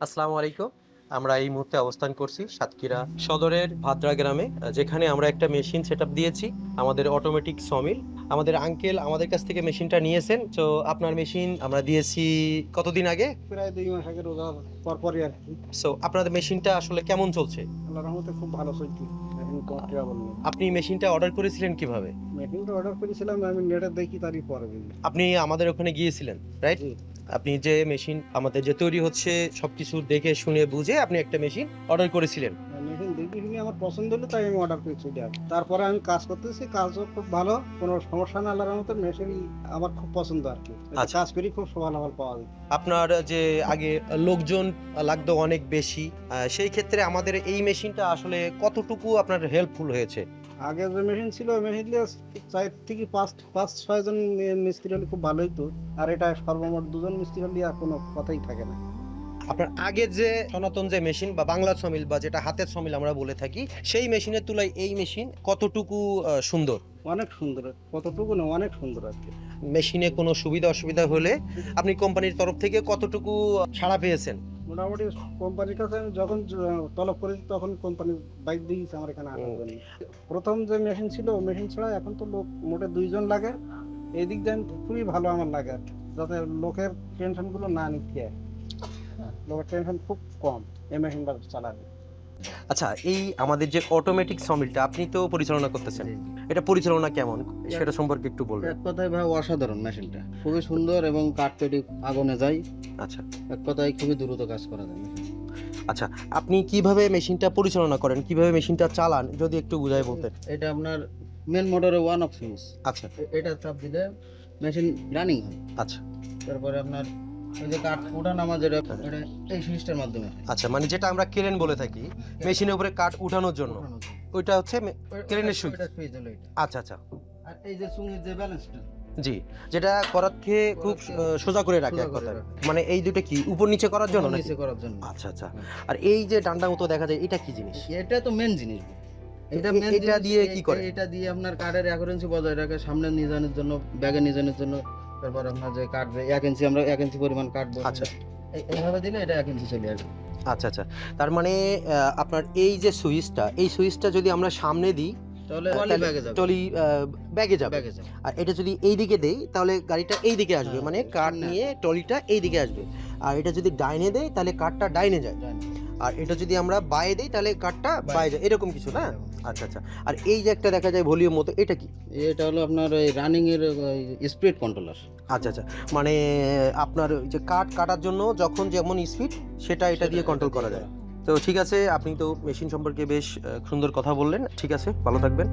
আসসালামু আলাইকুম। আমরা এই মুহূর্তে অবস্থান করছি সাতক্ষীরা সদরের ভাদ্রা গ্রামে, যেখানে আমরা একটা মেশিন সেটআপ দিয়েছি, আমাদের অটোমেটিক সমিল। আমাদের আঙ্কেল আমাদের কাছ থেকে মেশিনটা নিয়েছেন। তো আপনার মেশিন আমরা দিয়েছি কতদিন আগে? প্রায় ২ মাস আগে রোজার পরপরই আরকি। সো আপনাদের মেশিনটা আসলে কেমন চলছে? আল্লাহর রহমতে খুব ভালো চলছে। এখন কোনো ট্রাবল নেই। আপনি মেশিনটা অর্ডার করেছিলেন কিভাবে? মেশিনটা অর্ডার করেছিলাম আমি নেটে দেখি তারই পরে দিন। আপনি আমাদের ওখানে গিয়েছিলেন, রাইট? জি। আপনি যে মেশিন আমাদের যে তৈরি হচ্ছে সবকিছু দেখে শুনে বুঝে আপনি একটা মেশিন অর্ডার করেছিলেন। মেশিন দেখে শুনে আমার পছন্দ হলো তাই আমি অর্ডার করেছি এটা। তারপরে আমি কাজ করতেছি, কাজও খুব ভালো। কোনো সমস্যা না, আল্লাহর রহমতে মেশিন আমার খুব পছন্দ আরকি। আচ্ছা। কাজ করি খুব ফলাফল পাওয়া যায়। আপনার যে আগে লোকজন লাগতো অনেক বেশি, সেই ক্ষেত্রে আমাদের এই মেশিনটা আসলে কতটুকু আপনার হেল্পফুল হয়েছে? আগে যে মেশিন ছিল ওই মেশিন দিয়ে ৪ থেকে ৫-৬ জন মিস্ত্রি হলে খুব ভালোই তো। আর এটা সর্বমোট ২ জন মিস্ত্রি হলে আর কোনো কথাই থাকে না। আপনার আগের যে সনাতন যে মেশিন বা বাংলা সমিল বা যেটা হাতের সমিল আমরা বলে থাকি, সেই মেশিনের তুলনায় এই মেশিন কতটুকু সুন্দর? অনেক সুন্দর, কতটুকু না অনেক সুন্দর আরকি। মেশিনে কোনো সুবিধা অসুবিধা হলে আপনি কোম্পানির তরফ থেকে কতটুকু সাড়া পেয়েছেন? মোটামুটি কোম্পানির কাছে আমি যখন তলব করেছি তখন কোম্পানি বাইক দিয়েছে আমার এখানে আসার জন্য। প্রথম যে মেশিন ছিল ওই মেশিন ছাড়া এখন তো লোক মোটে ২ জন লাগে। এই দিক দিয়ে খুবই ভালো আমার লাগে আর কি। যাতে লোকের টেনশনগুলো না নিতে হয়। লোকের টেনশন খুব কম এই মেশিনটা চালালে। আচ্ছা, এই আমাদের যে অটোমেটিক সমিলটা আপনি তো পরিচালনা করতেছেন, এটা পরিচালনা কেমন সেটা সম্পর্কে একটু বলবেন। এক কথায় ভাই অসাধারণ মেশিনটা, খুবই সুন্দর এবং কাঠপেটি আগুনে যায়। আচ্ছা এক কথায় খুবই দ্রুত কাজ করা যায়। আচ্ছা, আপনি কিভাবে মেশিনটা পরিচালনা করেন, কিভাবে মেশিনটা চালান যদি একটু বুঝাই বলতেন। এটা আপনার মেন মোটরে ওয়ান অফ সুইচ, আচ্ছা এটা চাপ দিলে মেশিন রানিং হয়। আচ্ছা তারপরে আপনার ওই যে কাঠ ওঠানামা যেটা এটা এই সুইচটার মাধ্যমে হয়। আচ্ছা, মানে যেটা আমরা ক্রেন বলে থাকি মেশিনের উপরে কাঠ উঠানোর জন্য, ওইটা হচ্ছে ক্রেনের সুইচ। এটা সুইচ হলো এটা। আচ্ছা আচ্ছা, আর এই যে সুইচ যে ব্যালেন্সটা, জি, যেটা করাতকে খুব সোজা করে রাখে এক সোজা করে কথায়। রাখে। মানে এই দুটো কি উপর নিচে করার জন্য নাকি? নিচে করার জন্য। আচ্ছা আচ্ছা, আর এই যে ডান্ডা মতো দেখা যায় এটা কি জিনিস? এটা তো মেন জিনিস। এটা মেন এটা দিয়ে কি করে? এটা দিয়ে আপনার কাঠের অ্যাকুরেন্সি বজায় রাখে, সামনে নিজানের জন্য, ব্যাগে নিজানের জন্য। তারপর আপনার যে কাটবে 1 ইঞ্চি, আমরা 1 ইঞ্চি পরিমাণ কাটবো। আচ্ছা এইভাবে দিলে এটা 1 ইঞ্চি চলে আসবে। আচ্ছা আচ্ছা, তার মানে আপনার এই যে সুইচটা, এই সুইচটা যদি আমরা সামনে দিই তাহলে টলি ব্যাগে যাবে। টলি ব্যাগে যাবে, ব্যাগে যাবে। আর এটা যদি এই দিকে দেই তাহলে গাড়িটা এই দিকে আসবে, হ্যাঁ, মানে কাঠ সামনে নিয়ে টলিটা এই দিকে আসবে। আর এটা যদি ডাইনে দেই তাহলে কাঠটা ডাইনে যায়, আর এটা যদি আমরা বায়ে দেই তাহলে কাঠটা বায়ে যায়, এরকম কিছু না? আচ্ছা আচ্ছা, আর এই যে একটা দেখা যায় ভলিউম মতো, এটা কি? এটা হলো আপনার ওই রানিং এর স্পিড কন্ট্রোলার। আচ্ছা আচ্ছা, মানে আপনার ওই যে কাঠ কাটার জন্য যখন যেমন স্পিড সেটা এটা দিয়ে কন্ট্রোল করা যায়। তো ঠিক আছে, আপনি তো মেশিন সম্পর্কে বেশ সুন্দর কথা বললেন। ঠিক আছে, ভালো থাকবেন।